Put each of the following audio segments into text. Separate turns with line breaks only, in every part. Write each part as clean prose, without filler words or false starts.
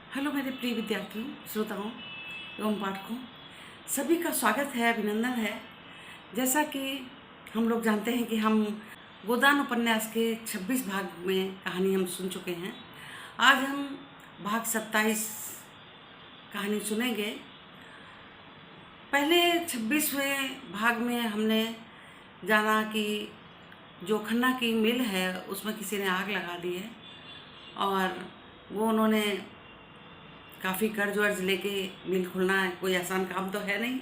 Hello मेरे प्रिय विद्यार्थियों, श्रोताओं एवं पाठकों, सभी का स्वागत है, अभिनंदन है। जैसा कि हम लोग जानते हैं कि हम गोदान उपन्यास के 26 भाग में कहानी हम सुन चुके हैं। आज हम भाग 27 कहानी सुनेंगे। पहले 26वें भाग में हमने जाना कि जो खन्ना की मिल है उसमें किसी ने आग लगा दी है और वो उन्होंने काफ़ी कर्ज वर्ज लेके मिल खोलना कोई आसान काम तो है नहीं,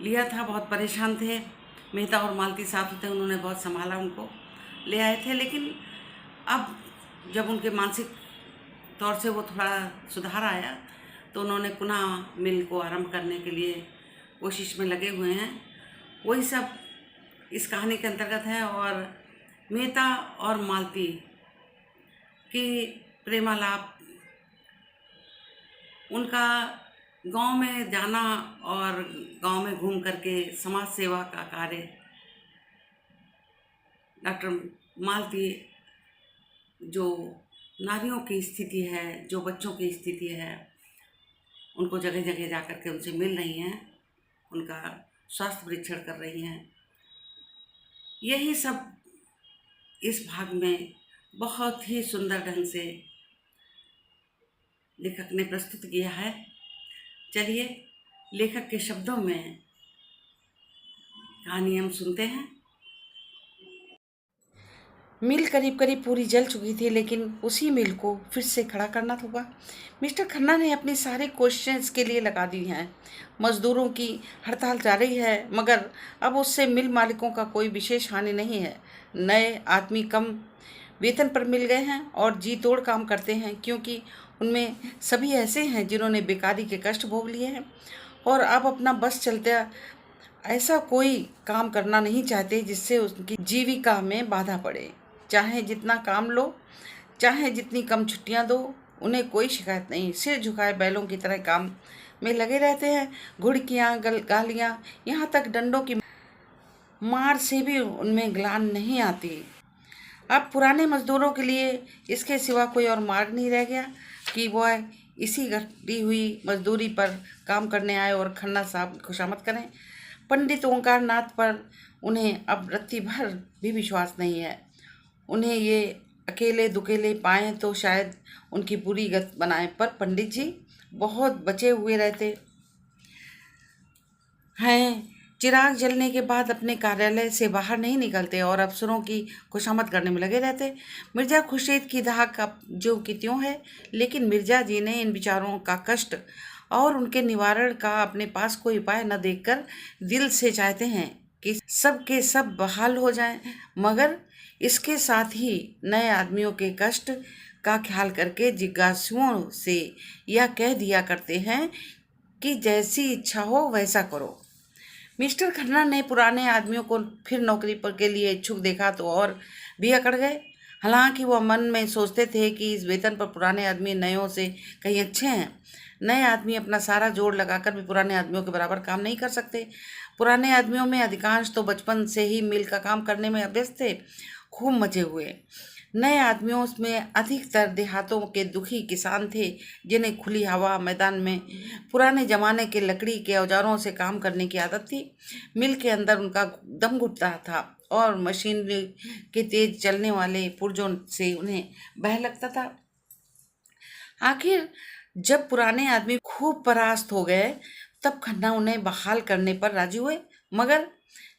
लिया था। बहुत परेशान थे। मेहता और मालती साथ होते, उन्होंने बहुत संभाला, उनको ले आए थे। लेकिन अब जब उनके मानसिक तौर से वो थोड़ा सुधार आया तो उन्होंने पुनः मिल को आरंभ करने के लिए कोशिश में लगे हुए हैं। वही सब इस कहानी के अंतर्गत है। और मेहता और मालती की प्रेमालाप, उनका गांव में जाना और गांव में घूम करके समाज सेवा का कार्य, डॉक्टर मालती जो नारियों की स्थिति है, जो बच्चों की स्थिति है, उनको जगह जगह जा कर के उनसे मिल रही हैं, उनका स्वास्थ्य परीक्षण कर रही हैं। यही सब इस भाग में बहुत ही सुंदर ढंग से लेखक ने प्रस्तुत किया है। चलिए लेखक के शब्दों में कहानी हम सुनते हैं। मिल करीब करीब पूरी जल चुकी थी, लेकिन उसी मिल को फिर से खड़ा करना होगा। मिस्टर खन्ना ने अपनी सारे क्वेश्चंस के लिए लगा दी हैं। मजदूरों की हड़ताल जारी है, मगर अब उससे मिल मालिकों का कोई विशेष हानि नहीं है। नए आदमी कम वेतन पर मिल गए हैं और जी तोड़ काम करते हैं, क्योंकि उनमें सभी ऐसे हैं जिन्होंने बेकारी के कष्ट भोग लिए हैं और अब अपना बस चलता ऐसा कोई काम करना नहीं चाहते जिससे उनकी जीविका में बाधा पड़े। चाहे जितना काम लो, चाहे जितनी कम छुट्टियां दो, उन्हें कोई शिकायत नहीं। सिर झुकाए बैलों की तरह काम में लगे रहते हैं। घुड़कियां, गालियां, यहाँ तक डंडों की मार से भी उनमें ग्लानि नहीं आती। अब पुराने मजदूरों के लिए इसके सिवा कोई और मार्ग नहीं रह गया कि वह इसी घटी हुई मजदूरी पर काम करने आए और खन्ना साहब खुशामद करें। पंडित ओंकार नाथ पर उन्हें अब रत्ती भर भी विश्वास नहीं है। उन्हें ये अकेले दुकेले पाएँ तो शायद उनकी पूरी गत बनाए, पर पंडित जी बहुत बचे हुए रहते हैं। चिराग जलने के बाद अपने कार्यालय से बाहर नहीं निकलते और अफसरों की खुशामद करने में लगे रहते। मिर्जा खुर्शीद की धाक अब जो की त्यों है, लेकिन मिर्जा जी ने इन विचारों का कष्ट और उनके निवारण का अपने पास कोई उपाय न देखकर दिल से चाहते हैं कि सब के सब बहाल हो जाएं, मगर इसके साथ ही नए आदमियों के कष्ट का ख्याल करके जिज्ञासुओं से यह कह दिया करते हैं कि जैसी इच्छा हो वैसा करो। मिस्टर खन्ना ने पुराने आदमियों को फिर नौकरी पर के लिए इच्छुक देखा तो और भी अकड़ गए। हालांकि वह मन में सोचते थे कि इस वेतन पर पुराने आदमी नयों से कहीं अच्छे हैं। नए आदमी अपना सारा जोर लगाकर भी पुराने आदमियों के बराबर काम नहीं कर सकते। पुराने आदमियों में अधिकांश तो बचपन से ही मिल का काम करने में अभ्यस्त थे, खूब मचे हुए। नए आदमियों में अधिकतर देहातों के दुखी किसान थे, जिन्हें खुली हवा मैदान में पुराने जमाने के लकड़ी के औजारों से काम करने की आदत थी। मिल के अंदर उनका दम घुटता था और मशीनरी के तेज चलने वाले पुर्जों से उन्हें भय लगता था। आखिर जब पुराने आदमी खूब परास्त हो गए, तब खन्ना उन्हें बहाल करने पर राजी हुए, मगर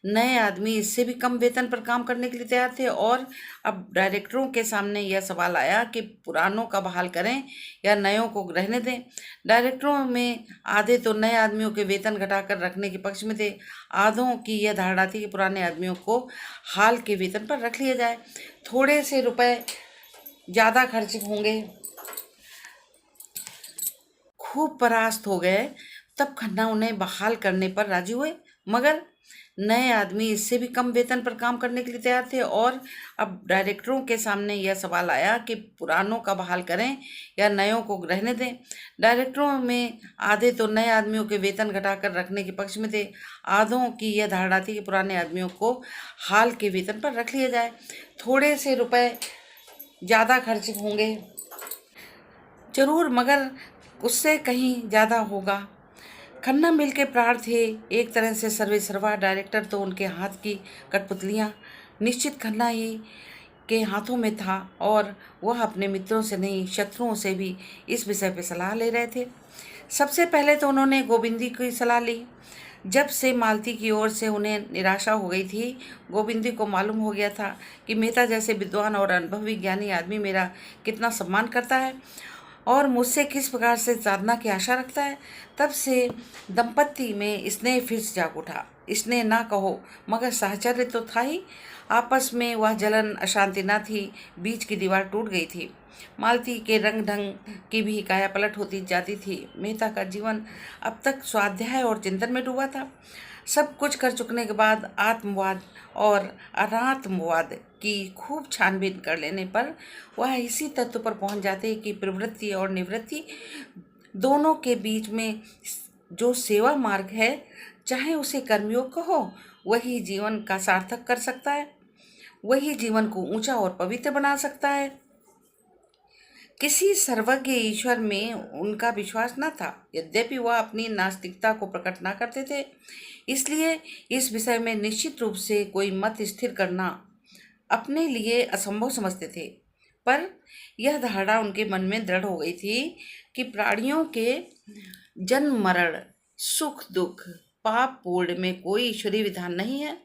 नए आदमी इससे भी कम वेतन पर काम करने के लिए तैयार थे। और अब डायरेक्टरों के सामने यह सवाल आया कि पुरानों का बहाल करें या नयों को रहने दें। डायरेक्टरों में आधे तो नए आदमियों के वेतन घटाकर रखने के पक्ष में थे, आधों की यह धारणा थी कि पुराने आदमियों को हाल के वेतन पर रख लिया जाए। थोड़े से रुपए ज़्यादा खर्च होंगे। खूब परास्त हो गए, तब खन्ना उन्हें बहाल करने पर राजी हुए, मगर नए आदमी इससे भी कम वेतन पर काम करने के लिए तैयार थे। और अब डायरेक्टरों के सामने यह सवाल आया कि पुरानों का बहाल करें या नयों को रहने दें। डायरेक्टरों में आधे तो नए आदमियों के वेतन घटाकर रखने के पक्ष में थे, आधों की यह धारणा थी कि पुराने आदमियों को हाल के वेतन पर रख लिया जाए। थोड़े से रुपए ज़्यादा खर्च होंगे। जरूर, मगर उससे कहीं ज़्यादा होगा। खन्ना मिल के प्राण थे, एक तरह से सर्वेसर्वा। डायरेक्टर तो उनके हाथ की कठपुतलियाँ। निश्चित खन्ना ही के हाथों में था और वह अपने मित्रों से नहीं, शत्रुओं से भी इस विषय पर सलाह ले रहे थे। सबसे पहले तो उन्होंने गोविंदी की सलाह ली। जब से मालती की ओर से उन्हें निराशा हो गई थी, गोविंदी को मालूम हो गया था कि मेहता जैसे विद्वान और अनुभवी ज्ञानी आदमी मेरा कितना सम्मान करता है और मुझसे किस प्रकार से साधना की आशा रखता है। तब से दंपत्ति में स्नेह फिर से जाग उठा। स्नेह ना कहो, मगर साहचर्य तो था ही। आपस में वह जलन अशांति न थी, बीच की दीवार टूट गई थी। मालती के रंग ढंग की भी काया पलट होती जाती थी। मेहता का जीवन अब तक स्वाध्याय और चिंतन में डूबा था। सब कुछ कर चुकने के बाद आत्मवाद और अनात्मवाद की खूब छानबीन कर लेने पर वह इसी तत्व पर पहुंच जाते कि प्रवृत्ति और निवृत्ति दोनों के बीच में जो सेवा मार्ग है, चाहे उसे कर्मयोग कहो, वही जीवन का सार्थक कर सकता है, वही जीवन को ऊंचा और पवित्र बना सकता है। किसी सर्वज्ञ ईश्वर में उनका विश्वास न था, यद्यपि वह अपनी नास्तिकता को प्रकट न करते थे। इसलिए इस विषय में निश्चित रूप से कोई मत स्थिर करना अपने लिए असंभव समझते थे। पर यह धारणा उनके मन में दृढ़ हो गई थी कि प्राणियों के जन्म मरण, सुख दुख, पाप पूर्ण में कोई ईश्वरीय विधान नहीं है।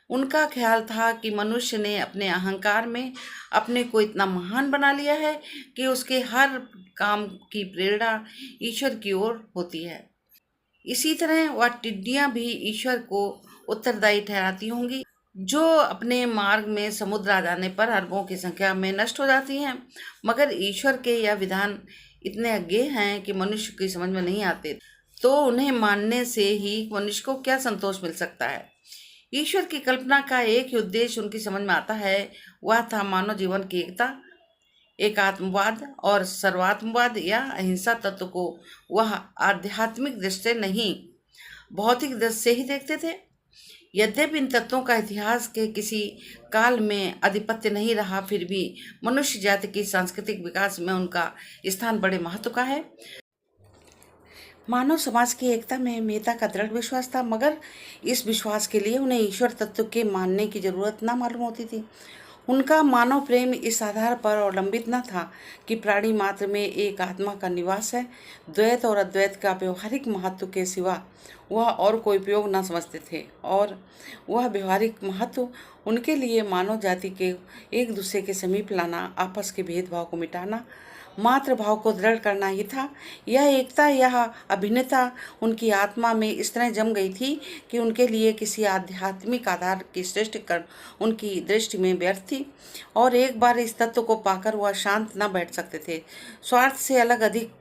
उनका ख्याल था कि मनुष्य ने अपने अहंकार में अपने को इतना महान बना लिया है कि उसके हर काम की प्रेरणा ईश्वर की ओर होती है। इसी तरह वह टिड्डियां भी ईश्वर को उत्तरदायी ठहराती होंगी, जो अपने मार्ग में समुद्र आ जाने पर अरबों की संख्या में नष्ट हो जाती हैं। मगर ईश्वर के यह विधान इतने अज्ञेय हैं कि मनुष्य की समझ में नहीं आते, तो उन्हें मानने से ही मनुष्य को क्या संतोष मिल सकता है। ईश्वर की कल्पना का एक ही उद्देश्य उनकी समझ में आता है, वह था मानव जीवन की एकता। एकात्मवाद और सर्वात्मवाद या अहिंसा तत्व को वह आध्यात्मिक दृष्टि से नहीं, भौतिक दृष्टि से ही देखते थे। यद्यपि इन तत्वों का इतिहास के किसी काल में आधिपत्य नहीं रहा, फिर भी मनुष्य जाति की सांस्कृतिक विकास में उनका स्थान बड़े महत्व का है। मानव समाज की एकता में मेहता का दृढ़ विश्वास था, मगर इस विश्वास के लिए उन्हें ईश्वर तत्व के मानने की जरूरत न मालूम होती थी। उनका मानव प्रेम इस आधार पर अवलंबित न था कि प्राणी मात्र में एक आत्मा का निवास है। द्वैत और अद्वैत का व्यवहारिक महत्व के सिवा वह और कोई उपयोग न समझते थे, और वह व्यवहारिक महत्व उनके लिए मानव जाति के एक दूसरे के समीप लाना, आपस के भेदभाव को मिटाना, मातृ भाव को दृढ़ करना ही था। यह एकता, यह अभिन्नता उनकी आत्मा में इस तरह जम गई थी कि उनके लिए किसी आध्यात्मिक आधार की सृष्टि कर उनकी दृष्टि में व्यर्थ थी, और एक बार इस तत्व को पाकर वह शांत न बैठ सकते थे। स्वार्थ से अलग अधिक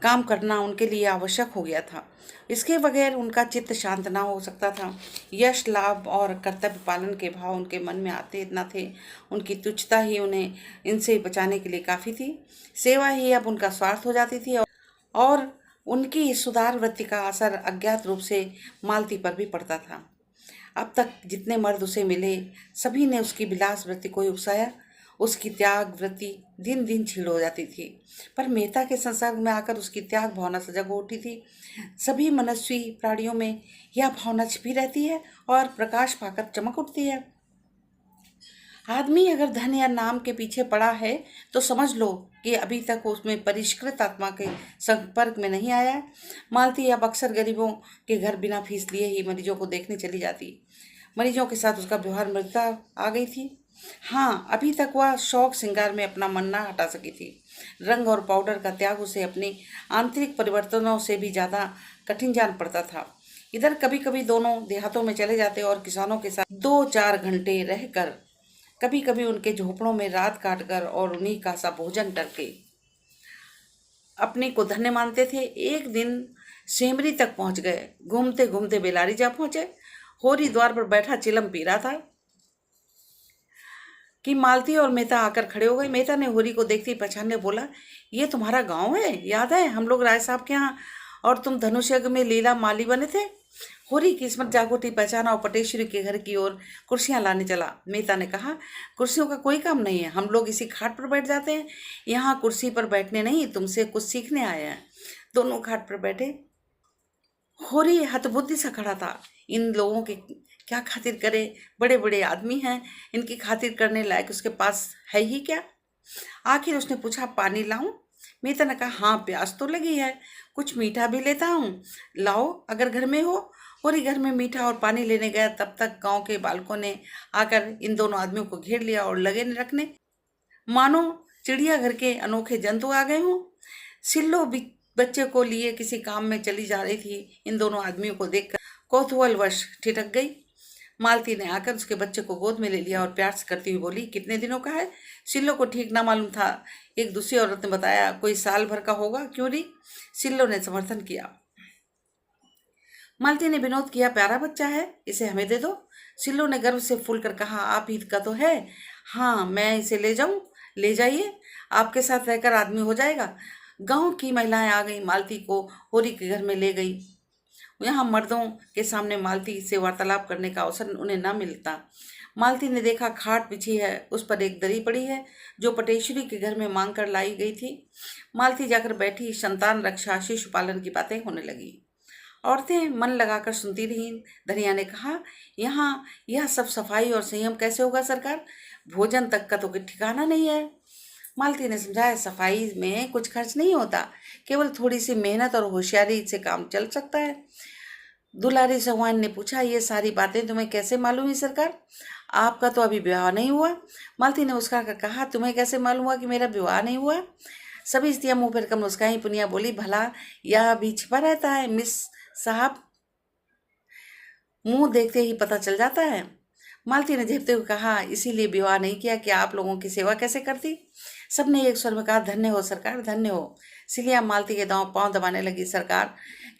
काम करना उनके लिए आवश्यक हो गया था। इसके बगैर उनका चित्त शांत ना हो सकता था। यश, लाभ और कर्तव्य पालन के भाव उनके मन में आते न थे। उनकी तुच्छता ही उन्हें इनसे बचाने के लिए काफ़ी थी। सेवा ही अब उनका स्वार्थ हो जाती थी, और उनकी इस सुधार वृत्ति का असर अज्ञात रूप से मालती पर भी पड़ता था। अब तक जितने मर्द उसे मिले, सभी ने उसकी विलास वृत्ति को ही उकसाया। उसकी त्याग वृत्ति दिन दिन क्षीण हो जाती थी, पर मेहता के संसर्ग में आकर उसकी त्याग भावना सजग हो उठी थी। सभी मनस्वी प्राणियों में यह भावना छिपी रहती है और प्रकाश पाकर चमक उठती है। आदमी अगर धन या नाम के पीछे पड़ा है तो समझ लो कि अभी तक उसमें परिष्कृत आत्मा के संपर्क में नहीं आया है। मालती अब अक्सर गरीबों के घर बिना फीस लिए ही मरीजों को देखने चली जाती। मरीजों के साथ उसका व्यवहार मृदुता आ गई थी। हाँ, अभी तक वह शौक श्रृंगार में अपना मन ना हटा सकी थी। रंग और पाउडर का त्याग उसे अपने आंतरिक परिवर्तनों से भी ज़्यादा कठिन जान पड़ता था। इधर कभी कभी दोनों देहातों में चले जाते और किसानों के साथ 2-4 घंटे रहकर, कभी कभी उनके झोपड़ों में रात काटकर और उन्हीं का सा भोजन करके अपने को धन्य मानते थे। एक दिन सेमरी तक पहुंच गए। घूमते घूमते बेलारी जा पहुंचे। होरी द्वार पर बैठा चिलम पी रहा था कि मालती और मेहता आकर खड़े हो गए। मेहता ने होरी को देखते ही पहचानने बोला, ये तुम्हारा गांव है, याद है हम लोग राय साहब के यहाँ और तुम धनुष यज्ञ में लीला माली बने थे। होरी किस्मत जागोटी पहचाना और पटेश्वरी के घर की ओर कुर्सियां लाने चला। मेहता ने कहा, कुर्सियों का कोई काम नहीं है, हम लोग इसी खाट पर बैठ जाते हैं। यहाँ कुर्सी पर बैठने नहीं, तुमसे कुछ सीखने आए हैं। दोनों खाट पर बैठे। होरी हतबुद्धि सा खड़ा था। इन लोगों के क्या खातिर करे, बड़े बड़े आदमी हैं, इनकी खातिर करने लायक उसके पास है ही क्या। आखिर उसने पूछा, पानी लाऊं? मीता ने कहा, हाँ प्यास तो लगी है, कुछ मीठा भी लेता हूँ, लाओ अगर घर में हो। होरी घर में मीठा और पानी लेने गया, तब तक गांव के बालकों ने आकर इन दोनों आदमियों को घेर लिया और लगे रखने, मानो चिड़ियाघर के अनोखे जंतु आ गए हों। सिल्लो भी बच्चे को लिए किसी काम में चली जा रही थी। इन दोनों आदमियों को देखकर कौतूहलवश ठिठक गई। मालती ने आकर उसके बच्चे को गोद में ले लिया और प्यार से करती हुई बोली, कितने दिनों का है? सिल्लो को ठीक ना मालूम था। एक दूसरी औरत ने बताया, कोई साल भर का होगा, क्यों नहीं? सिल्लो ने समर्थन किया। मालती ने विनोद किया, प्यारा बच्चा है, इसे हमें दे दो। सिल्लो ने गर्व से फूलकर कहा, आप ही का तो है। हाँ, मैं इसे ले जाऊं? ले जाइए, आपके साथ रहकर आदमी हो जाएगा। गांव की महिलाएं आ गई, मालती को होरी के घर में ले गई। यहाँ मर्दों के सामने मालती से वार्तालाप करने का अवसर उन्हें न मिलता। मालती ने देखा, खाट बिछी है, उस पर एक दरी पड़ी है जो पटेश्वरी के घर में मांग कर लाई गई थी। मालती जाकर बैठी। संतान रक्षा, शिशु पालन की बातें होने लगी। औरतें मन लगाकर सुनती रहीं। धनिया ने कहा, यहाँ यह सब सफाई और संयम कैसे होगा सरकार? भोजन तक का तो कोई ठिकाना नहीं है। मालती ने समझाया, सफाई में कुछ खर्च नहीं होता, केवल थोड़ी सी मेहनत और होशियारी से काम चल सकता है। दुलारी चौहान ने पूछा, ये सारी बातें तुम्हें कैसे मालूम है सरकार? आपका तो अभी विवाह नहीं हुआ। मालती ने मुस्कुराकर कहा, तुम्हें कैसे मालूम हुआ कि मेरा विवाह नहीं हुआ? सभी स्त्रियां मुंह फिर कर मुस्काई। पुनिया बोली, भला यह अभी छिपा रहता है मिस साहब, मुंह देखते ही पता चल जाता है। मालती ने झेपते हुए कहा, इसीलिए विवाह नहीं किया कि आप लोगों की सेवा कैसे करती? सबने एक स्वर में कहा, धन्य हो सरकार, धन्य हो। सिलिया मालती के दांव पांव दबाने लगी। सरकार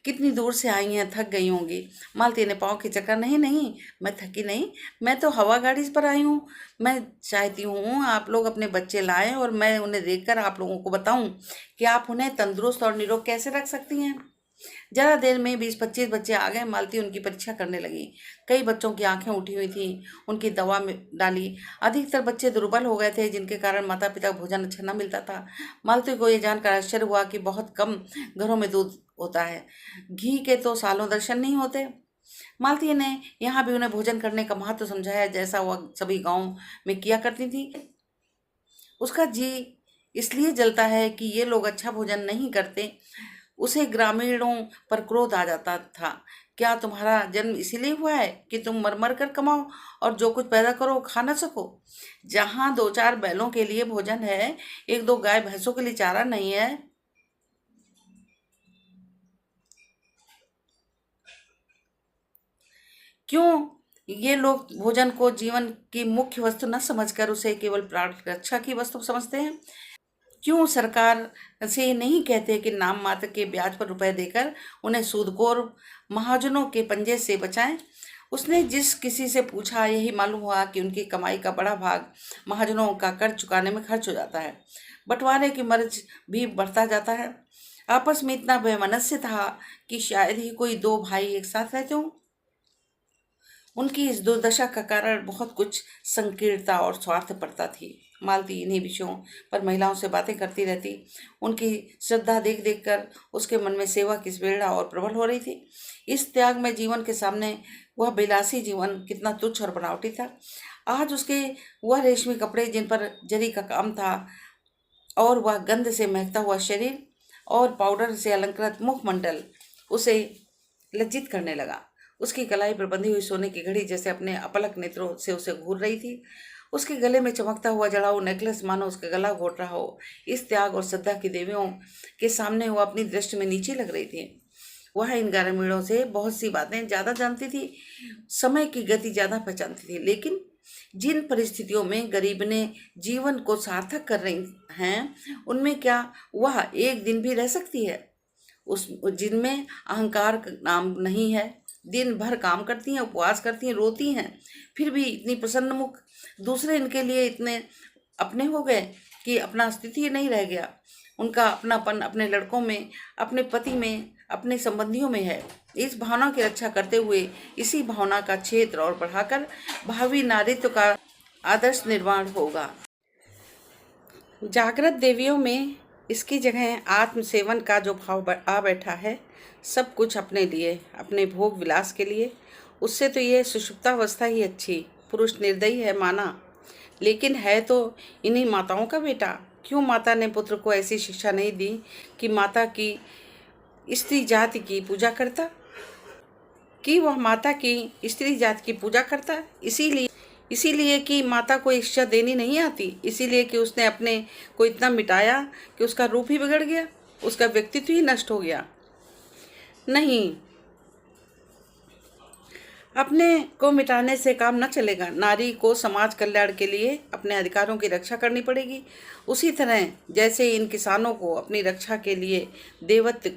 कितनी दूर से आई हैं, थक गई होंगी। मालती ने पांव खिंचकर, नहीं नहीं, मैं थकी नहीं, मैं तो हवा गाड़ी पर आई हूँ। मैं चाहती हूँ आप लोग अपने बच्चे लाएं और मैं उन्हें देखकर आप लोगों को बताऊं कि आप उन्हें तंदुरुस्त और निरोग कैसे रख सकती हैं। जरा देर में 20-25 बच्चे आ गए। मालती उनकी परीक्षा करने लगी। कई बच्चों की आंखें उठी हुई थी, उनकी दवा में डाली। अधिकतर बच्चे दुर्बल हो गए थे, जिनके कारण माता पिता को भोजन अच्छा न मिलता था। मालती को यह जानकर आश्चर्य हुआ कि बहुत कम घरों में दूध होता है, घी के तो सालों दर्शन नहीं होते। मालती ने यहाँ भी उन्हें भोजन करने का महत्व समझाया, जैसा वह सभी गाँव में किया करती थी। उसका जी इसलिए जलता है कि ये लोग अच्छा भोजन नहीं करते। उसे ग्रामीणों पर क्रोध आ जाता था। क्या तुम्हारा जन्म इसीलिए हुआ है कि तुम मर मर कर कमाओ और जो कुछ पैदा करो खा ना सको? जहाँ 2-4 बैलों के लिए भोजन है, 1-2 गाय भैंसों के लिए चारा नहीं है। क्यों ये लोग भोजन को जीवन की मुख्य वस्तु न समझकर उसे केवल प्राण रक्षा की वस्तु समझते हैं? क्यों सरकार से नहीं कहते कि नाम मात्र के ब्याज पर रुपए देकर उन्हें सूदखोर महाजनों के पंजे से बचाएं? उसने जिस किसी से पूछा, यही मालूम हुआ कि उनकी कमाई का बड़ा भाग महाजनों का कर्ज चुकाने में खर्च हो जाता है। बंटवारे की मर्ज भी बढ़ता जाता है। आपस में इतना वैमनस्य था कि शायद ही कोई 2 भाई एक साथ रहते हों। उनकी इस दुर्दशा का कारण बहुत कुछ संकीर्णता और स्वार्थपरता थी। मालती इन्हीं विषयों पर महिलाओं से बातें करती रहती। उनकी श्रद्धा देख देख कर उसके मन में सेवा की प्रेरणा और प्रबल हो रही थी। इस त्याग में जीवन के सामने वह विलासी जीवन कितना तुच्छ और बनावटी था। आज उसके वह रेशमी कपड़े जिन पर जरी का काम था, और वह गंध से महकता हुआ शरीर और पाउडर से अलंकृत मुखमंडल उसे लज्जित करने लगा। उसकी कलाई पर बंधी हुई सोने की घड़ी जैसे अपने अपलक नेत्रों से उसे घूर रही थी। उसके गले में चमकता हुआ जड़ाऊ नेकलेस मानो उसका गला घोट रहा हो। इस त्याग और श्रद्धा की देवियों के सामने वो अपनी दृष्टि में नीचे लग रही थी। वह इन ग्रामीणों से बहुत सी बातें ज्यादा जानती थी, समय की गति ज्यादा पहचानती थी, लेकिन जिन परिस्थितियों में गरीब ने जीवन को सार्थक कर रही हैं, उनमें क्या वह एक दिन भी रह सकती है? उस जिनमें अहंकार का नाम नहीं है, दिन भर काम करती हैं, उपवास करती हैं, रोती हैं, फिर भी इतनी प्रसन्न मुख। दूसरे इनके लिए इतने अपने हो गए कि अपना अस्तित्व ही नहीं रह गया। उनका अपनापन अपने लड़कों में, अपने पति में, अपने संबंधियों में है। इस भावना की रक्षा करते हुए इसी भावना का क्षेत्र और बढ़ाकर भावी नारीत्व का आदर्श निर्माण होगा। जागृत देवियों में इसकी जगह आत्म सेवन का जो भाव आ बैठा है, सब कुछ अपने लिए, अपने भोग विलास के लिए। उससे तो ये सुषुप्तावस्था ही अच्छी। पुरुष निर्दयी है माना, लेकिन है तो इन्हीं माताओं का बेटा। क्यों माता ने पुत्र को ऐसी शिक्षा नहीं दी कि माता की स्त्री जाति की पूजा करता, कि वह माता की स्त्री जाति की पूजा करता। इसीलिए कि माता को शिक्षा देनी नहीं आती, इसीलिए कि उसने अपने को इतना मिटाया कि उसका रूप ही बिगड़ गया, उसका व्यक्तित्व ही नष्ट हो गया। नहीं, अपने को मिटाने से काम न चलेगा। नारी को समाज कल्याण के लिए अपने अधिकारों की रक्षा करनी पड़ेगी। उसी तरह जैसे इन किसानों को अपनी रक्षा के लिए देवत्व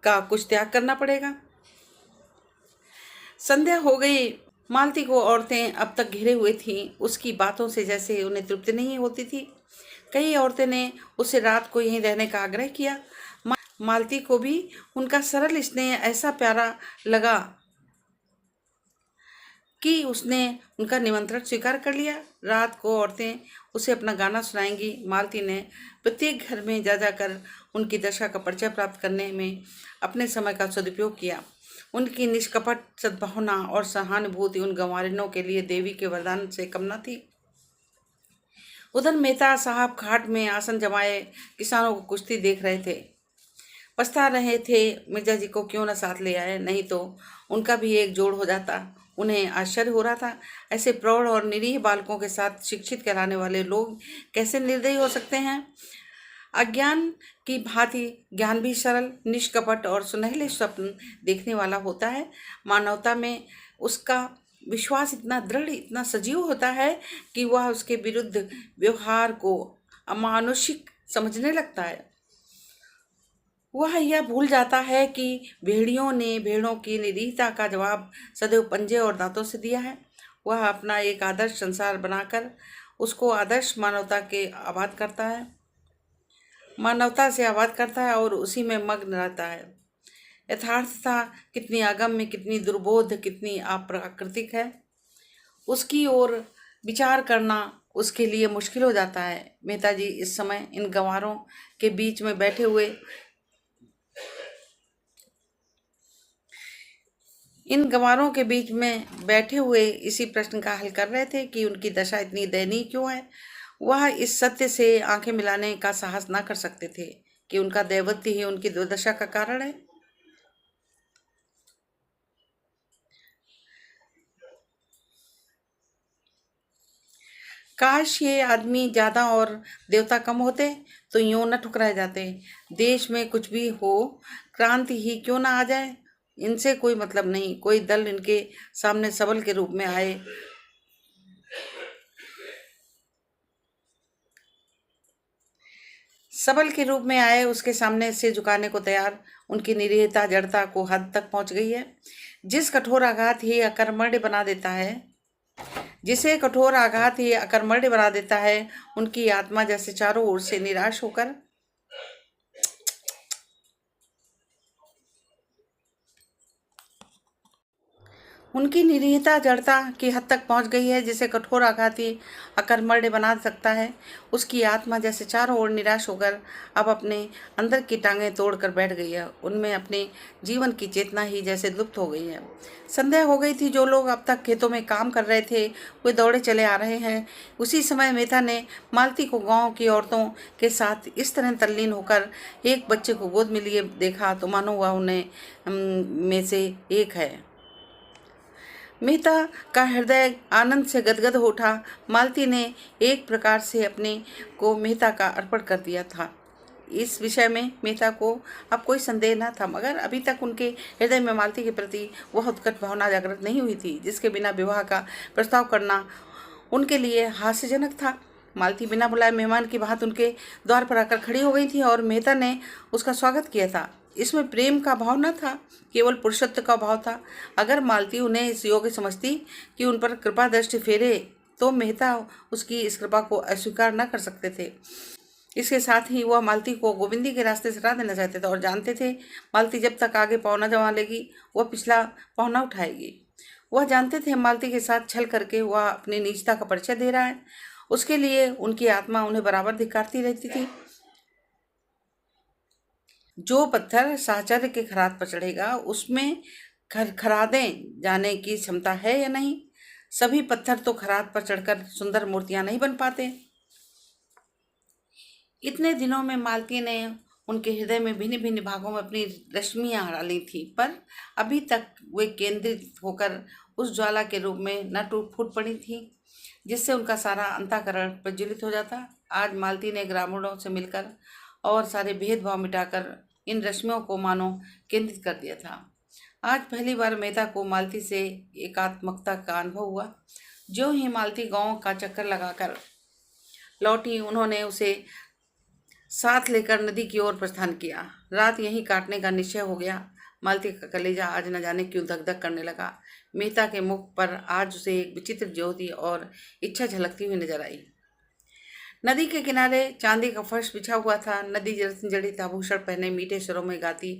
का कुछ त्याग करना पड़ेगा। संध्या हो गई। मालती को औरतें अब तक घिरे हुए थीं। उसकी बातों से जैसे उन्हें तृप्ति नहीं होती थी। कई औरतें ने उससे रात को यहीं रहने का आग्रह किया। मालती को भी उनका सरल स्नेह ऐसा प्यारा लगा कि उसने उनका निमंत्रण स्वीकार कर लिया। रात को औरतें उसे अपना गाना सुनाएंगी। मालती ने प्रत्येक घर में जा जाकर उनकी दशा का परिचय प्राप्त करने में अपने समय का सदुपयोग किया। उनकी निष्कपट सद्भावना और सहानुभूति उन गंवारिनों के लिए देवी के वरदान से कम न थी। उधर मेहता साहब घाट में आसन जमाए किसानों को कुश्ती देख रहे थे। पछता रहे थे मिर्जा जी को क्यों न साथ ले आए, नहीं तो उनका भी एक जोड़ हो जाता। उन्हें आश्चर्य हो रहा था, ऐसे प्रौढ़ और निरीह बालकों के साथ शिक्षित कराने वाले लोग कैसे निर्दयी हो सकते हैं। अज्ञान की भांति ज्ञान भी सरल, निष्कपट और सुनहले स्वप्न देखने वाला होता है। मानवता में उसका विश्वास इतना दृढ़, इतना सजीव होता है कि वह उसके विरुद्ध व्यवहार को अमानुषिक समझने लगता है। वह यह भूल जाता है कि भेड़ियों ने भेड़ों की निरीहता का जवाब सदैव पंजे और दांतों से दिया है। वह अपना एक आदर्श संसार बनाकर उसको आदर्श मानवता से आबाद करता है और उसी में मग्न रहता है। यथार्थता कितनी अगम्य, कितनी दुर्बोध, कितनी अप्राकृतिक है, उसकी ओर विचार करना उसके लिए मुश्किल हो जाता है। मेहता जी इस समय इन गंवारों के बीच में बैठे हुए इसी प्रश्न का हल कर रहे थे कि उनकी दशा इतनी दयनीय क्यों है। वह इस सत्य से आंखें मिलाने का साहस ना कर सकते थे कि उनका दैवत्य ही उनकी दुर्दशा का कारण है। काश ये आदमी ज़्यादा और देवता कम होते तो यूं न ठुकराए जाते। देश में कुछ भी हो, क्रांति ही क्यों ना आ जाए, इनसे कोई मतलब नहीं। कोई दल इनके सामने सबल के रूप में आए, उसके सामने से झुकाने को तैयार। उनकी निरीहता जड़ता को हद तक पहुंच गई है। जिसे कठोर आघात ही अकर्मण्य बना देता है, उनकी आत्मा जैसे चारों ओर से निराश होकर उनकी निरीहता जड़ता की हद तक पहुंच गई है। जिसे कठोर आघाती अकर्मण्य बना सकता है, उसकी आत्मा जैसे चारों ओर निराश होकर अब अपने अंदर की टांगें तोड़कर बैठ गई है। उनमें अपने जीवन की चेतना ही जैसे लुप्त हो गई है। संदेह हो गई थी। जो लोग अब तक खेतों में काम कर रहे थे वे दौड़े चले आ रहे हैं। उसी समय मेहता ने मालती को गांव की औरतों के साथ इस तरह तल्लीन होकर एक बच्चे को गोद में लिए देखा तो मानो वह उन्हें में से एक है। मेहता का हृदय आनंद से गदगद हो उठा। मालती ने एक प्रकार से अपने को मेहता का अर्पण कर दिया था। इस विषय में मेहता को अब कोई संदेह न था, मगर अभी तक उनके हृदय में मालती के प्रति वह उत्कट भावना जागृत नहीं हुई थी, जिसके बिना विवाह का प्रस्ताव करना उनके लिए हास्यजनक था। मालती बिना बुलाए मेहमान की भांति उनके द्वार पर आकर खड़ी हो गई थी और मेहता ने उसका स्वागत किया था। इसमें प्रेम का भाव न था, केवल पुरुषत्व का भाव था। अगर मालती उन्हें इस योग्य समझती कि उन पर कृपा दृष्टि फेरे तो मेहता उसकी इस कृपा को अस्वीकार न कर सकते थे। इसके साथ ही वह मालती को गोविंदी के रास्ते से हटा देना चाहते थे और जानते थे मालती जब तक आगे पाँव न जमा लेगी वह पिछला पाँव न उठाएगी। वह जानते थे मालती के साथ छल करके वह अपनी नीचता का परिचय दे रहा है। उसके लिए उनकी आत्मा उन्हें बराबर धिक्कारती रहती थी। जो पत्थर साहचर्य के खरात पर चढ़ेगा उसमें खरादे जाने की क्षमता है या नहीं। सभी पत्थर तो खरात पर चढ़कर सुंदर मूर्तियां नहीं बन पाते। इतने दिनों में मालती ने उनके हृदय में भिन्न भिन्न भागों में अपनी रश्मियां डाली थी, पर अभी तक वे केंद्रित होकर उस ज्वाला के रूप में न टूट फूट पड़ी थी जिससे उनका सारा अंतःकरण प्रज्वलित हो जाता। आज मालती ने ग्रामीणों से मिलकर और सारे भेदभाव मिटाकर इन रश्मियों को मानो केंद्रित कर दिया था। आज पहली बार मेहता को मालती से एकात्मकता का अनुभव हुआ। जो ही मालती गांव का चक्कर लगाकर लौटी उन्होंने उसे साथ लेकर नदी की ओर प्रस्थान किया। रात यहीं काटने का निश्चय हो गया। मालती का कलेजा आज न जाने क्यों धक धक करने लगा। मेहता के मुख पर आज उसे एक विचित्र ज्योति और इच्छा झलकती हुई नजर आई। नदी के किनारे चांदी का फर्श बिछा हुआ था। नदी जड़ित आभूषण पहने मीठे स्वरों में गाती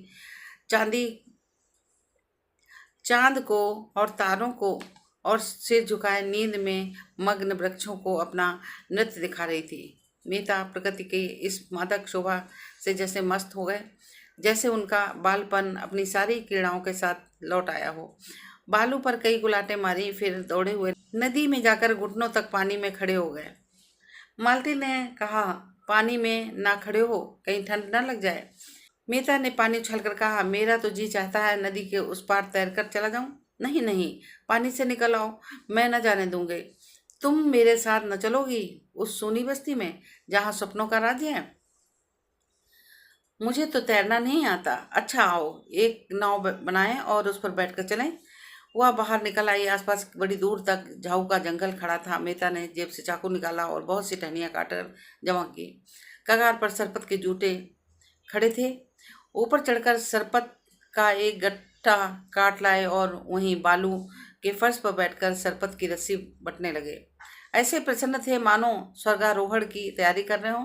चांद को और तारों को और सिर झुकाए नींद में मग्न वृक्षों को अपना नृत्य दिखा रही थी। मेहता प्रकृति की इस मादक शोभा से जैसे मस्त हो गए, जैसे उनका बालपन अपनी सारी क्रीड़ाओं के साथ लौट आया हो। बालू पर कई गुलाटें मारी, फिर दौड़े हुए नदी में जाकर घुटनों तक पानी में खड़े हो गए। मालती ने कहा, पानी में ना खड़े हो, कहीं ठंड ना लग जाए। मेहता ने पानी उछलकर कहा, मेरा तो जी चाहता है नदी के उस पार तैरकर चला जाऊं। नहीं नहीं, पानी से निकल आओ, मैं न जाने दूंगी। तुम मेरे साथ न चलोगी उस सूनी बस्ती में जहां सपनों का राज्य है। मुझे तो तैरना नहीं आता। अच्छा आओ, एक नाव बनाएं और उस पर बैठकर चलें। वह बाहर निकल आई। आसपास बड़ी दूर तक झाऊ का जंगल खड़ा था। मेहता ने जेब से चाकू निकाला और बहुत सी टहनियाँ काटकर जमा की। कगार पर सरपत के जूते खड़े थे। ऊपर चढ़कर सरपत का एक गट्ठा काट लाए और वहीं बालू के फर्श पर बैठकर सरपत की रस्सी बटने लगे। ऐसे प्रसन्न थे मानो स्वर्गारोहण की तैयारी कर रहे हो।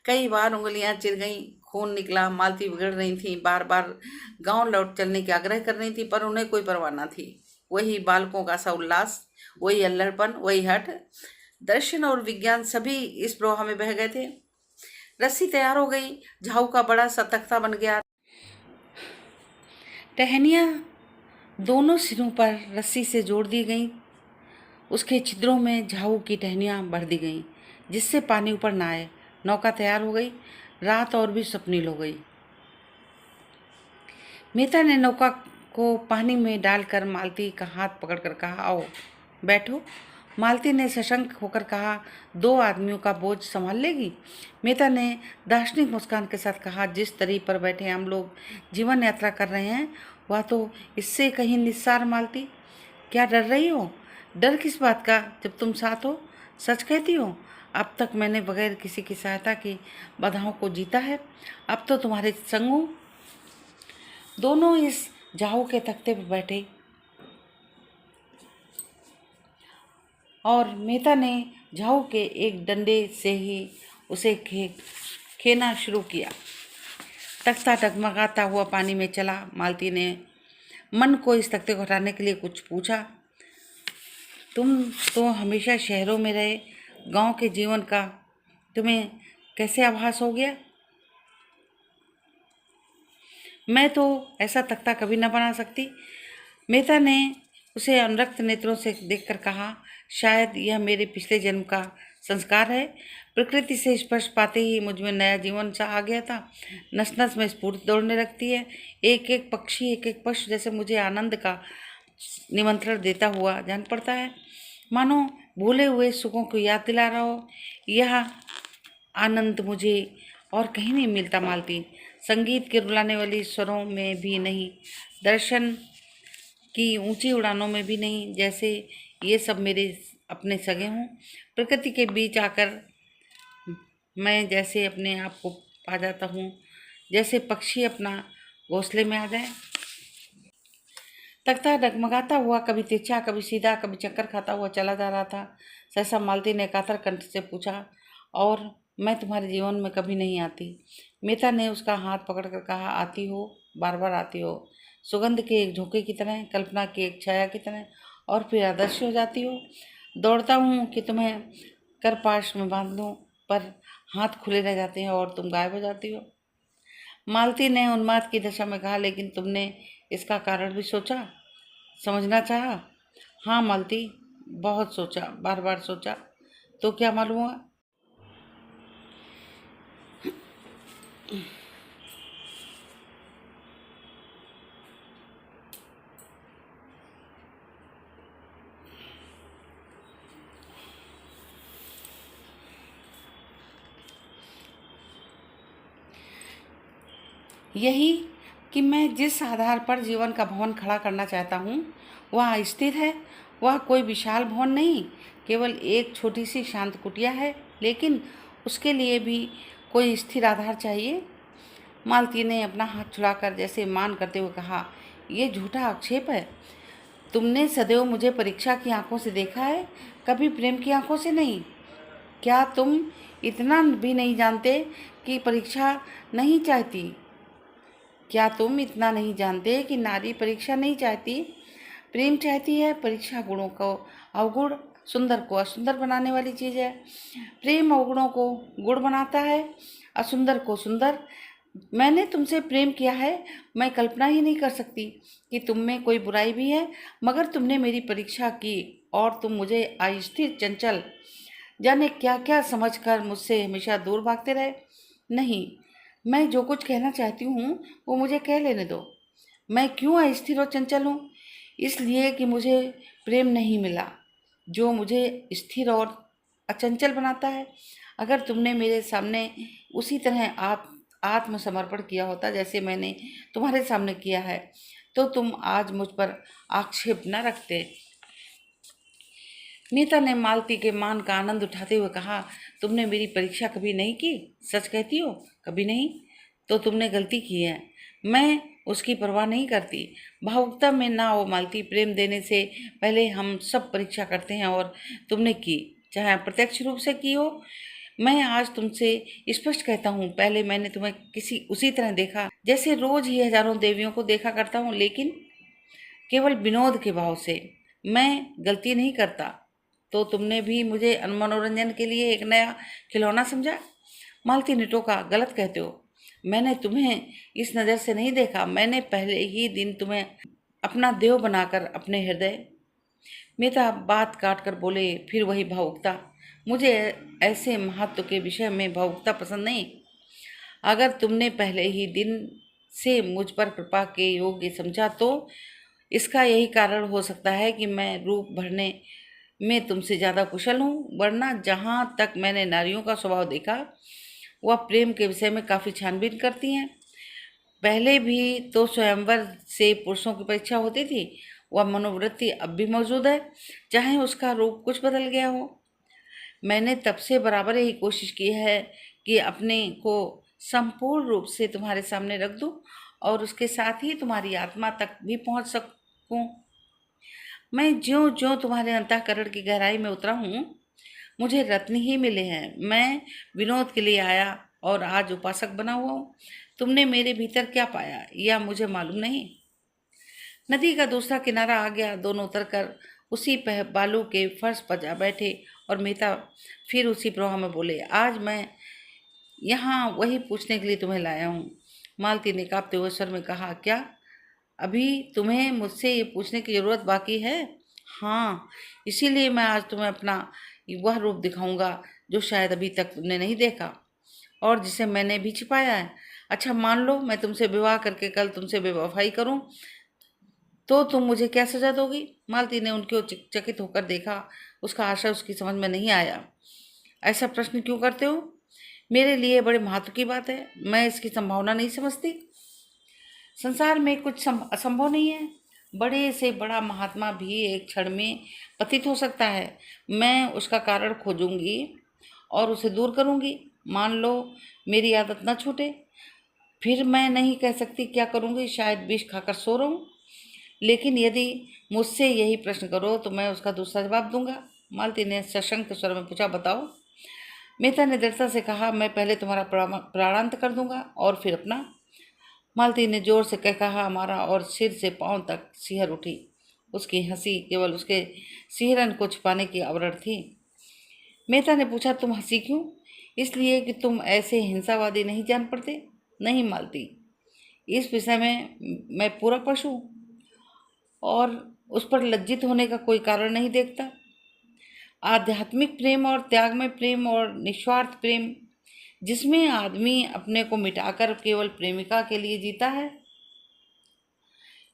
कई बार उंगलियां चिर गईं, खून निकला। मालती बिगड़ रही थी, बार बार गांव लौट चलने की आग्रह कर रही थी, पर उन्हें कोई परवाह न थी। वही बालकों का सा उल्लास, वही अल्लड़पन, वही हठ। दर्शन और विज्ञान सभी इस प्रवाह में बह गए थे। रस्सी तैयार हो गई। झाऊ का बड़ा सा तख्ता बन गया। टहनियाँ दोनों सिरों पर रस्सी से जोड़ दी गईं। उसके छिद्रों में झाऊ की टहनियाँ भर दी गईं जिससे पानी ऊपर ना आए। नौका तैयार हो गई। रात और भी स्वप्निल हो गई। मेहता ने नौका को पानी में डालकर मालती का हाथ पकड़कर कहा, आओ बैठो। मालती ने सशंक होकर कहा, 2 आदमियों का बोझ संभाल लेगी। मेहता ने दार्शनिक मुस्कान के साथ कहा, जिस तरी पर बैठे हम लोग जीवन यात्रा कर रहे हैं वह तो इससे कहीं निस्सार। मालती, क्या डर रही हो? डर किस बात का जब तुम साथ हो? सच कहती हो, अब तक मैंने बगैर किसी की सहायता की बाधाओं को जीता है। अब तो तुम्हारे संग हूँ। दोनों इस झाऊ के तख्ते पर बैठे और मेहता ने झाऊ के एक डंडे से ही उसे खेना शुरू किया। तख्ता डगमगाता हुआ पानी में चला। मालती ने मन को इस तख्ते को हटाने के लिए कुछ पूछा। तुम तो हमेशा शहरों में रहे, गांव के जीवन का तुम्हें कैसे आभास हो गया? मैं तो ऐसा तख्ता कभी न बना सकती। मेहता ने उसे अनुरक्त नेत्रों से देखकर कहा, शायद यह मेरे पिछले जन्म का संस्कार है। प्रकृति से स्पर्श पाते ही मुझ में नया जीवन सा आ गया था। नस नस में स्फूर्ति दौड़ने लगती है। एक एक पक्षी, एक एक पशु जैसे मुझे आनंद का निमंत्रण देता हुआ जान पड़ता है, मानो भूले हुए सुखों को याद दिला रहा हो। यह आनंद मुझे और कहीं नहीं मिलता मालती। संगीत के रुलाने वाली स्वरों में भी नहीं, दर्शन की ऊंची उड़ानों में भी नहीं। जैसे ये सब मेरे अपने सगे हों। प्रकृति के बीच आकर मैं जैसे अपने आप को पा जाता हूँ, जैसे पक्षी अपना घोंसले में आ जाए। तख्ता डगमगाता हुआ कभी तिरछा, कभी सीधा, कभी चक्कर खाता हुआ चला जा रहा था। सहसा मालती ने कातर कंठ से पूछा, और मैं तुम्हारे जीवन में कभी नहीं आती। मीता ने उसका हाथ पकड़कर कहा, आती हो, बार बार आती हो, सुगंध के एक झोंके की तरह, कल्पना की एक छाया की तरह, और फिर अदृश्य हो जाती हो। दौड़ता हूँ कि तुम्हें करपाश में बांध लूँ, पर हाथ खुले रह जाते हैं और तुम गायब हो जाती हो। मालती ने उन्माद की दशा में कहा, लेकिन तुमने इसका कारण भी सोचा, समझना चाहा? हाँ मालती, बहुत सोचा, बार बार सोचा। तो क्या मालूम हुआ? यही कि मैं जिस आधार पर जीवन का भवन खड़ा करना चाहता हूँ वह स्थिर है। वह कोई विशाल भवन नहीं, केवल एक छोटी सी शांत कुटिया है, लेकिन उसके लिए भी कोई स्थिर आधार चाहिए। मालती ने अपना हाथ छुड़ाकर जैसे मान करते हुए कहा, ये झूठा आक्षेप है। तुमने सदैव मुझे परीक्षा की आंखों से देखा है, कभी प्रेम की आंखों से नहीं। क्या तुम इतना भी नहीं जानते कि परीक्षा नहीं चाहती? क्या तुम इतना नहीं जानते कि नारी परीक्षा नहीं चाहती, प्रेम चाहती है? परीक्षा गुणों को अवगुण, सुंदर को असुंदर बनाने वाली चीज़ है। प्रेम अवगुणों को गुण बनाता है, असुंदर को सुंदर। मैंने तुमसे प्रेम किया है, मैं कल्पना ही नहीं कर सकती कि तुम में कोई बुराई भी है, मगर तुमने मेरी परीक्षा की और तुम मुझे अस्थिर, चंचल, जाने क्या क्या समझकर मुझसे हमेशा दूर भागते रहे। नहीं, मैं जो कुछ कहना चाहती हूँ वो मुझे कह लेने दो। मैं क्यों अस्थिर और चंचल हूँ? इसलिए कि मुझे प्रेम नहीं मिला जो मुझे स्थिर और अचंचल बनाता है। अगर तुमने मेरे सामने उसी तरह आत्मसमर्पण किया होता जैसे मैंने तुम्हारे सामने किया है, तो तुम आज मुझ पर आक्षेप न रखते। मीता ने मालती के मान का आनंद उठाते हुए कहा, तुमने मेरी परीक्षा कभी नहीं की? सच कहती हो? कभी नहीं? तो तुमने गलती की है। मैं उसकी परवाह नहीं करती। भावुकता में ना हो मालती, प्रेम देने से पहले हम सब परीक्षा करते हैं, और तुमने की, चाहे अप्रत्यक्ष रूप से की हो। मैं आज तुमसे स्पष्ट कहता हूँ, पहले मैंने तुम्हें किसी उसी तरह देखा जैसे रोज ही हजारों देवियों को देखा करता हूँ, लेकिन केवल विनोद के भाव से। मैं गलती नहीं करता। तो तुमने भी मुझे मनोरंजन के लिए एक नया खिलौना समझा? मालती ने टोका, गलत कहते हो। मैंने तुम्हें इस नज़र से नहीं देखा। मैंने पहले ही दिन तुम्हें अपना देव बनाकर अपने हृदय। मेहता बात काट कर बोले, फिर वही भावुकता। मुझे ऐसे महत्व के विषय में भावुकता पसंद नहीं। अगर तुमने पहले ही दिन से मुझ पर कृपा के योग्य समझा, तो इसका यही कारण हो सकता है कि मैं रूप भरने में तुमसे ज़्यादा कुशल हूँ। वरना जहाँ तक मैंने नारियों का स्वभाव देखा, वह प्रेम के विषय में काफ़ी छानबीन करती हैं। पहले भी तो स्वयंवर से पुरुषों की परीक्षा होती थी। वह मनोवृत्ति अब भी मौजूद है, चाहे उसका रूप कुछ बदल गया हो। मैंने तब से बराबर यही कोशिश की है कि अपने को संपूर्ण रूप से तुम्हारे सामने रख दूं और उसके साथ ही तुम्हारी आत्मा तक भी पहुंच सकूं। मैं ज्यों ज्यों तुम्हारे अंतःकरण की गहराई में उतरा हूँ, मुझे रत्न ही मिले हैं। मैं विनोद के लिए आया और आज उपासक बना हुआ हूँ। तुमने मेरे भीतर क्या पाया यह मुझे मालूम नहीं। नदी का दूसरा किनारा आ गया। दोनों उतरकर उसी बालू के फर्श पर जा बैठे और मेहता फिर उसी प्रवाह में बोले, आज मैं यहाँ वही पूछने के लिए तुम्हें लाया हूँ। मालती ने कांपते हुए स्वर में कहा, क्या अभी तुम्हें मुझसे ये पूछने की जरूरत बाकी है? हाँ, इसीलिए मैं आज तुम्हें अपना वह रूप दिखाऊंगा जो शायद अभी तक तुमने नहीं देखा और जिसे मैंने भी छिपाया है। अच्छा, मान लो मैं तुमसे विवाह करके कल तुमसे बेवफाई करूं, तो तुम मुझे क्या सजा दोगी? मालती ने उनकी ओर चकित होकर देखा। उसका आशय उसकी समझ में नहीं आया। ऐसा प्रश्न क्यों करते हो? मेरे लिए बड़े महत्व की बात है। मैं इसकी संभावना नहीं समझती। संसार में कुछ असंभव नहीं है। बड़े से बड़ा महात्मा भी एक क्षण में पतित हो सकता है। मैं उसका कारण खोजूंगी और उसे दूर करूंगी। मान लो मेरी आदत न छूटे, फिर मैं नहीं कह सकती क्या करूंगी, शायद विष खाकर सो रहूं। लेकिन यदि मुझसे यही प्रश्न करो तो मैं उसका दूसरा जवाब दूंगा। मालती ने सशंक स्वर में पूछा, बताओ। मेहता ने दृढ़ता से कहा, मैं पहले तुम्हारा प्राणांत कर दूंगा और फिर अपना। मालती ने जोर से कहा हमारा, और सिर से पांव तक सिहर उठी। उसकी हंसी केवल उसके सिहरन को छुपाने की आवरण थी। मेहता ने पूछा, तुम हंसी क्यों? इसलिए कि तुम ऐसे हिंसावादी नहीं जान पड़ते? नहीं मालती, इस विषय में मैं पूरा पशु और उस पर लज्जित होने का कोई कारण नहीं देखता। आध्यात्मिक प्रेम और त्यागमय प्रेम और निस्वार्थ प्रेम, जिसमें आदमी अपने को मिटाकर केवल प्रेमिका के लिए जीता है,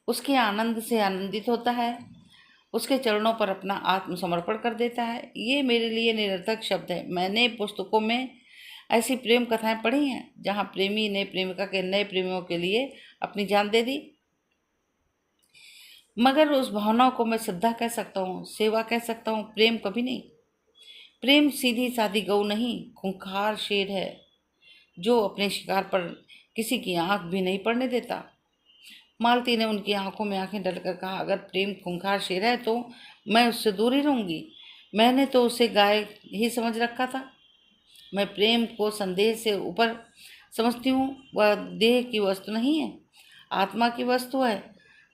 उसके आनंद से आनंदित होता है, उसके चरणों पर अपना आत्मसमर्पण कर देता है, ये मेरे लिए निरर्थक शब्द है। मैंने पुस्तकों में ऐसी प्रेम कथाएं पढ़ी हैं जहां प्रेमी ने प्रेमिका के नए प्रेमियों के लिए अपनी जान दे दी, मगर उस भावना को मैं श्रद्धा कह सकता हूँ, सेवा कह सकता हूँ, प्रेम कभी नहीं। प्रेम सीधी सादी गऊ नहीं, खूंखार शेर है जो अपने शिकार पर किसी की आंख भी नहीं पड़ने देता। मालती ने उनकी आंखों में आंखें डालकर कहा, अगर प्रेम खूंखार शेर है तो मैं उससे दूर ही रहूंगी। मैंने तो उसे गाय ही समझ रखा था। मैं प्रेम को संदेह से ऊपर समझती हूँ। वह देह की वस्तु नहीं है, आत्मा की वस्तु है।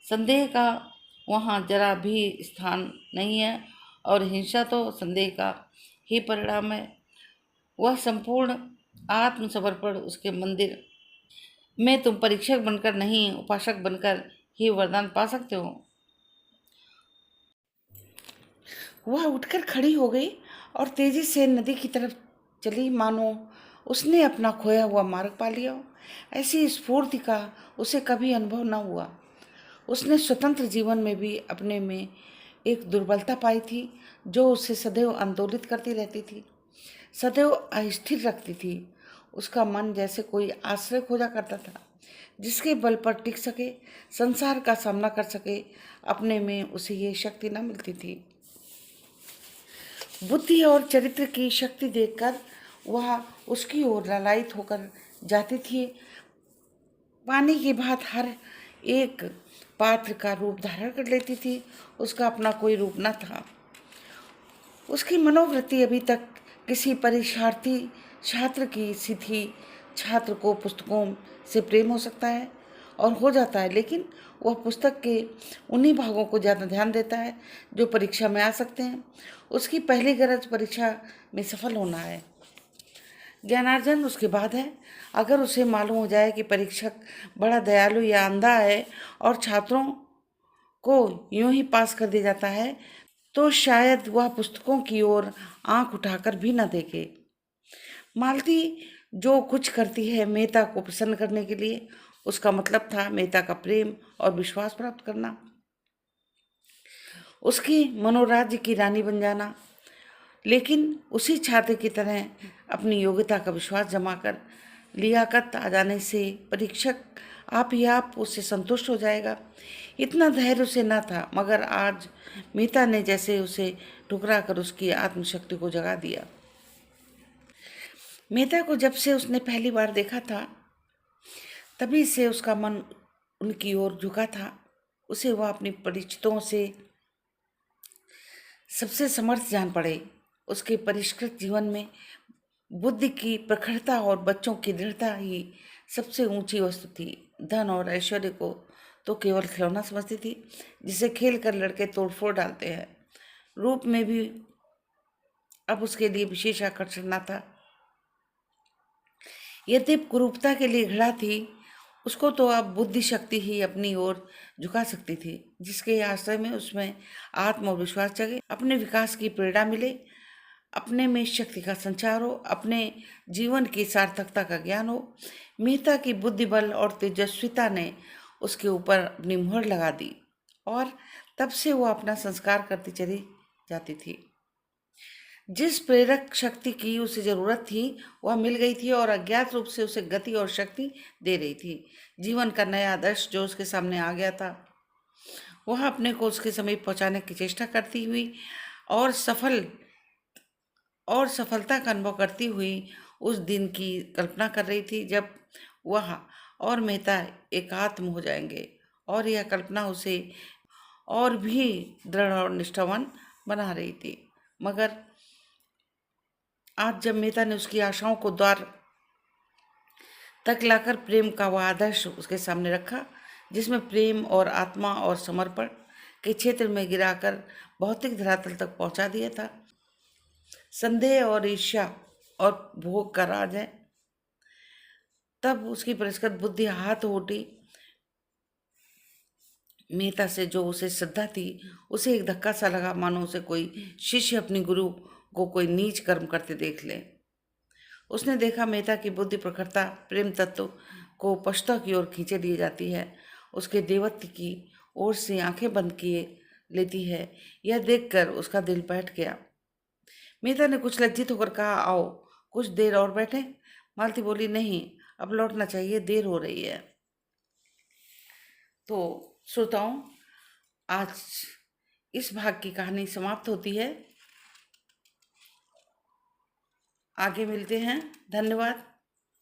संदेह का वहाँ जरा भी स्थान नहीं है, और हिंसा तो संदेह का ही परिणाम है। वह संपूर्ण आत्मसमर्पण उसके मंदिर में तुम परीक्षक बनकर नहीं, उपासक बनकर ही वरदान पा सकते हो। वह उठकर खड़ी हो गई और तेजी से नदी की तरफ चली, मानो उसने अपना खोया हुआ मार्ग पा लिया हो। ऐसी स्फूर्ति का उसे कभी अनुभव न हुआ। उसने स्वतंत्र जीवन में भी अपने में एक दुर्बलता पाई थी जो उसे सदैव आंदोलित करती रहती थी, सदैव अस्थिर रखती थी। उसका मन जैसे कोई आश्रय खोजा करता था जिसके बल पर टिक सके, संसार का सामना कर सके। अपने में उसे ये शक्ति न मिलती थी। बुद्धि और चरित्र की शक्ति देखकर वह उसकी ओर लालायित होकर जाती थी। पानी की भांति हर एक पात्र का रूप धारण कर लेती थी। उसका अपना कोई रूप न था। उसकी मनोवृत्ति अभी तक किसी परीक्षार्थी छात्र की सी थी। छात्र को पुस्तकों से प्रेम हो सकता है और हो जाता है, लेकिन वह पुस्तक के उन्हीं भागों को ज़्यादा ध्यान देता है जो परीक्षा में आ सकते हैं। उसकी पहली गरज परीक्षा में सफल होना है। ज्ञानार्जन उसके बाद है। अगर उसे मालूम हो जाए कि परीक्षक बड़ा दयालु या अंधा है और छात्रों को यूं ही पास कर दिया जाता है, तो शायद वह पुस्तकों की ओर आंख उठाकर भी न देखे। मालती जो कुछ करती है मेहता को प्रसन्न करने के लिए, उसका मतलब था मेहता का प्रेम और विश्वास प्राप्त करना, उसकी मनोराज्य की रानी बन जाना। लेकिन उसी छात्र की तरह अपनी योग्यता का विश्वास जमा कर लियाकत आ जाने से परीक्षक आप ही आप उससे संतुष्ट हो जाएगा, इतना धैर्य उसे न था। मगर आज मीता ने जैसे उसे ठुकरा कर उसकी आत्मशक्ति को जगा दिया। मेहता को जब से उसने पहली बार देखा था तभी से उसका मन उनकी ओर झुका था। उसे वह अपनी परिचितों से सबसे समर्थ जान पड़े। उसके परिष्कृत जीवन में बुद्धि की प्रखरता और बच्चों की दृढ़ता ही सबसे ऊंची वस्तु थी। धन और ऐश्वर्य को तो केवल खिलौना समझती थी जिसे खेल कर लड़के तोड़फोड़ डालते हैं। रूप में भी अब उसके लिए विशेष आकर्षण न था। यद्यपि कुरूपता के लिए घृणा थी, उसको तो अब बुद्धि शक्ति ही अपनी ओर झुका सकती थी, जिसके आश्रय में उसमें आत्म और विश्वास जगे, अपने विकास की प्रेरणा मिले, अपने में शक्ति का संचार हो, अपने जीवन की सार्थकता का ज्ञान हो। मेहता की बुद्धि बल और तेजस्विता ने उसके ऊपर अपनी मुहर लगा दी और तब से वो अपना संस्कार करती चली जाती थी। जिस प्रेरक शक्ति की उसे जरूरत थी वह मिल गई थी और अज्ञात रूप से उसे गति और शक्ति दे रही थी। जीवन का नया आदर्श जो उसके सामने आ गया था, वह अपने को उसके समीप पहुंचाने की चेष्टा करती हुई और सफलता का अनुभव करती हुई उस दिन की कल्पना कर रही थी जब वह और मेहता एकात्म हो जाएंगे। और यह कल्पना उसे और भी दृढ़ और निष्ठावान बना रही थी। मगर आज जब मेहता ने उसकी आशाओं को द्वार तक लाकर प्रेम का वह आदर्श उसके सामने रखा, जिसमें प्रेम और आत्मा और समर्पण के क्षेत्र में गिराकर भौतिक धरातल तक पहुंचा दिया था, संदेह और ईर्ष्या और भोग का राज है, तब उसकी परिष्कृत बुद्धि हाथ उठी। मेहता से जो उसे श्रद्धा थी, उसे एक धक्का सा लगा, मानो उसे कोई शिष्य अपनी गुरु को कोई नीच कर्म करते देख ले। उसने देखा मेहता की बुद्धि प्रखरता प्रेम तत्व को पश्चात की ओर खींचे लिए जाती है, उसके देवत्व की ओर से आंखें बंद किए लेती है। यह देखकर उसका दिल बैठ गया। मेहता ने कुछ लज्जित होकर कहा, आओ कुछ देर और बैठे। मालती बोली, नहीं, अब लौटना चाहिए, देर हो रही है। तो श्रोताओं, आज इस भाग की कहानी समाप्त होती है। आगे मिलते हैं। धन्यवाद।